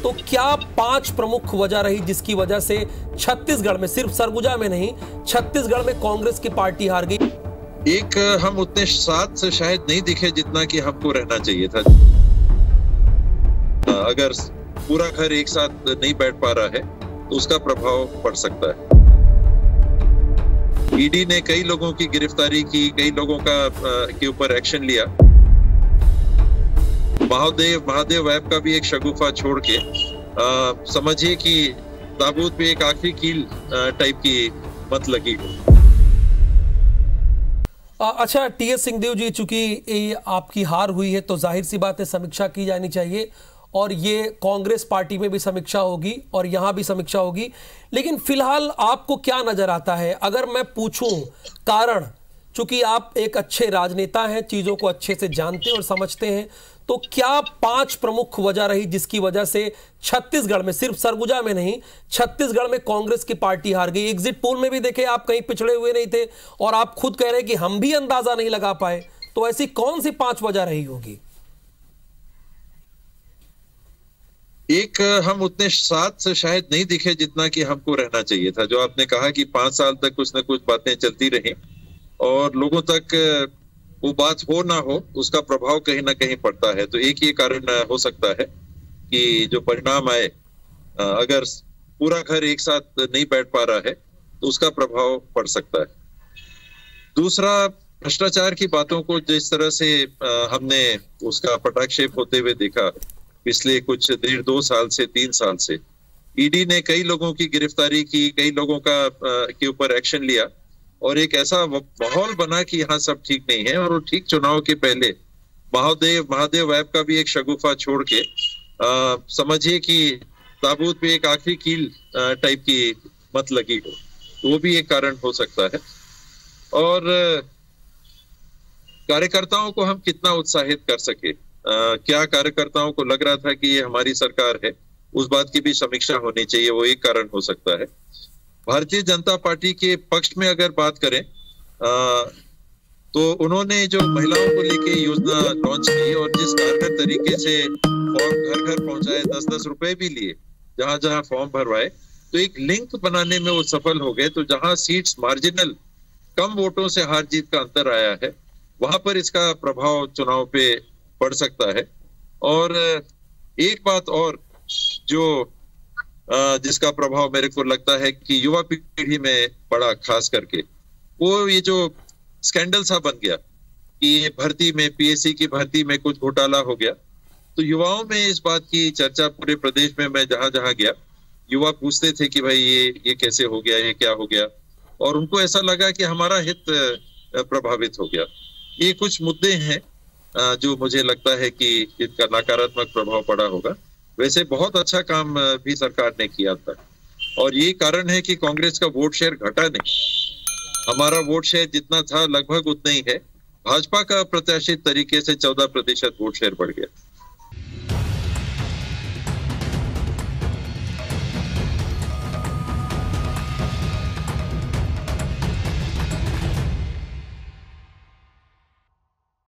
तो क्या 5 प्रमुख वजह रही जिसकी वजह से छत्तीसगढ़ में, सिर्फ सरगुजा में नहीं, छत्तीसगढ़ में कांग्रेस की पार्टी हार गई? एक, हम उतने साथ से शायद नहीं दिखे जितना कि हमको रहना चाहिए था। अगर पूरा घर एक साथ नहीं बैठ पा रहा है तो उसका प्रभाव पड़ सकता है। ईडी ने कई लोगों की गिरफ्तारी की, कई लोगों के ऊपर एक्शन लिया। महादेव ऐप का भी एक शगुफा छोड़ के समझिए कि ताबूत पे एक आखिरी कील टाइप की मत लगी हो। अच्छा, टीएस सिंहदेव जी, चूंकि आपकी हार हुई है तो जाहिर सी बात है समीक्षा की जानी चाहिए और ये कांग्रेस पार्टी में भी समीक्षा होगी और यहां भी समीक्षा होगी। लेकिन फिलहाल आपको क्या नजर आता है? अगर मैं पूछूं कारण, चूंकि आप एक अच्छे राजनेता हैं, चीजों को अच्छे से जानते और समझते हैं, तो क्या 5 प्रमुख वजह रही जिसकी वजह से छत्तीसगढ़ में, सिर्फ सरगुजा में नहीं, छत्तीसगढ़ में कांग्रेस की पार्टी हार गई? एग्जिट पोल में भी देखे आप कहीं पिछड़े हुए नहीं थे और आप खुद कह रहे हैं कि हम भी अंदाजा नहीं लगा पाए। तो ऐसी कौन सी 5 वजह रही होगी? एक, हम उतने साथ से शायद नहीं दिखे जितना कि हमको रहना चाहिए था। जो आपने कहा कि 5 साल तक कुछ न कुछ बातें चलती रही और लोगों तक वो बात हो ना हो, उसका प्रभाव कहीं ना कहीं पड़ता है। तो एक ये कारण हो सकता है कि जो परिणाम आए, अगर पूरा घर एक साथ नहीं बैठ पा रहा है तो उसका प्रभाव पड़ सकता है। दूसरा, भ्रष्टाचार की बातों को जिस तरह से हमने उसका पटाक्षेप होते हुए देखा पिछले कुछ 1.5-2 साल से 3 साल से, ईडी ने कई लोगों की गिरफ्तारी की, कई लोगों के ऊपर एक्शन लिया और एक ऐसा माहौल बना कि यहाँ सब ठीक नहीं है। और वो ठीक चुनाव के पहले महादेव ऐप का भी एक शगुफा छोड़ के समझिए कि ताबूत पे एक आखिरी कील टाइप की मत लगी हो, तो वो भी एक कारण हो सकता है। और कार्यकर्ताओं को हम कितना उत्साहित कर सके, क्या कार्यकर्ताओं को लग रहा था कि ये हमारी सरकार है, उस बात की भी समीक्षा होनी चाहिए, वो एक कारण हो सकता है। भारतीय जनता पार्टी के पक्ष में अगर बात करें तो उन्होंने जो महिलाओं को लेके योजना लॉन्च की और जिस कारगर तरीके से फॉर्म घर घर पहुंचाए, 10-10 रुपए भी लिए जहां जहां फॉर्म भरवाए, तो एक लिंक बनाने में वो सफल हो गए। तो जहां सीट्स मार्जिनल, कम वोटों से हार जीत का अंतर आया है, वहां पर इसका प्रभाव चुनाव पे पड़ सकता है। और एक बात और जो जिसका प्रभाव मेरे को लगता है कि युवा पीढ़ी में बड़ा, खास करके वो ये जो स्कैंडल सा बन गया कि भर्ती में, पीएससी की भर्ती में कुछ घोटाला हो गया, तो युवाओं में इस बात की चर्चा पूरे प्रदेश में, मैं जहां जहां गया, युवा पूछते थे कि भाई ये कैसे हो गया, ये क्या हो गया, और उनको ऐसा लगा कि हमारा हित प्रभावित हो गया। ये कुछ मुद्दे हैं जो मुझे लगता है कि इनका नकारात्मक प्रभाव पड़ा होगा। वैसे बहुत अच्छा काम भी सरकार ने किया था और ये कारण है कि कांग्रेस का वोट शेयर घटा नहीं। हमारा वोट शेयर जितना था लगभग उतना ही है। भाजपा का प्रत्याशित तरीके से 14% वोट शेयर बढ़ गया।